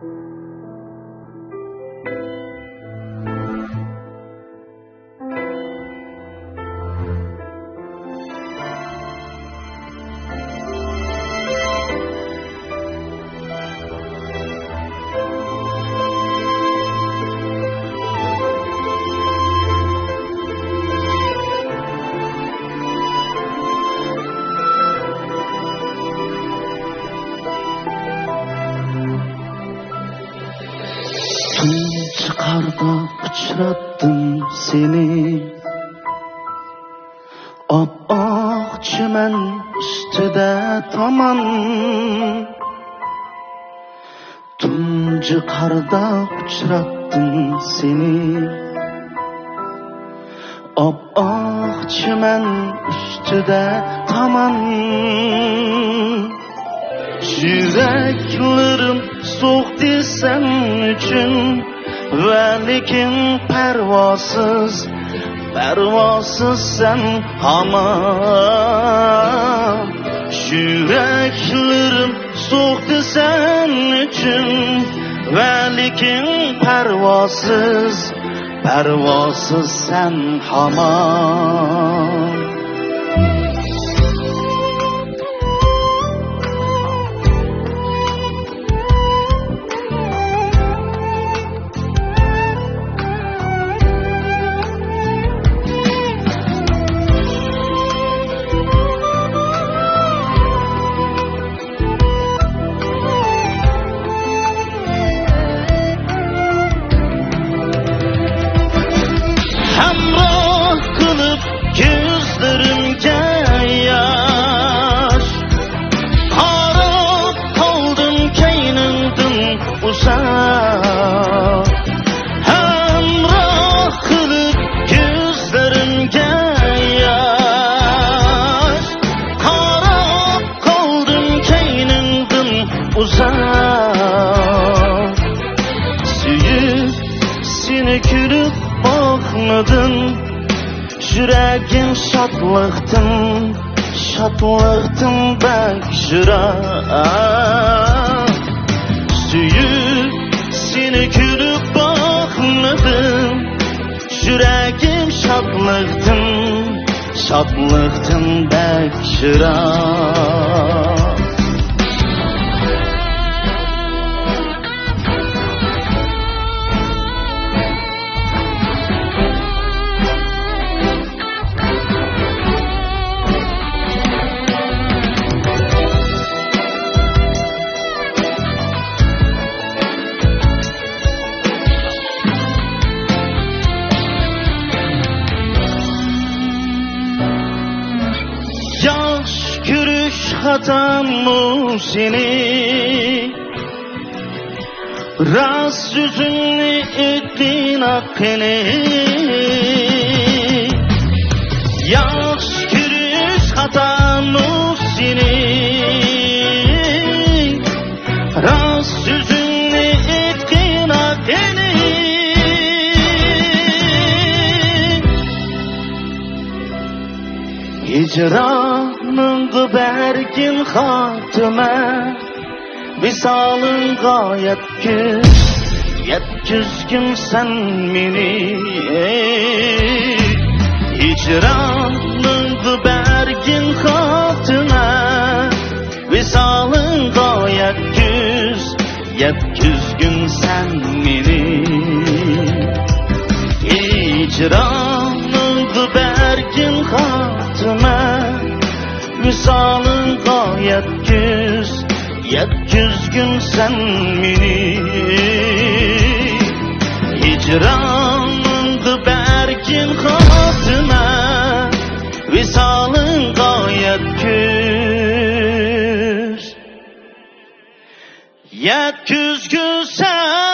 Tunç karda uçrattım seni, ap-ak çimen üstüde taman. Tuncu karda uçrattım seni, ap-ak çimen üstüde taman. Yüreklerim soğuktu sen için, ve lekin pervasız, pervasız sen hamam. Yüreklerim soğuktu sen için, ve lekin pervasız, pervasız sen hamam. Hamroh kılıp gözlerimge yaş, harap kaldım keynimden uzak. Hamroh kılıp gözlerimge yaş, harap kaldım keynimden uzak. Süyüp seni gülüp bakmadın, yüreğim şadlıktın, şadlıktın bekşira. Süyüp seni gülüp bakmadın, yüreğim şadlıktın, şadlıktın bekşira. Yaş gülüş hatam mı seni, rast yüzünü ettin hakkını. Yaş gülüş hatam mı seni, rast yüzünü ettin hakkını. Hicranındı bergin hatıma, visalın gayet güz, yetküzgün sen meni. Hicranındı bergin hatıma, visalın gayet güz, yetküzgün sen meni. Hicranındı bergin hatıma, visalın gayet güz, yetküzgün sen meni. Hicranındı bergin hatıma, visalın gayet güz, yetküzgün sen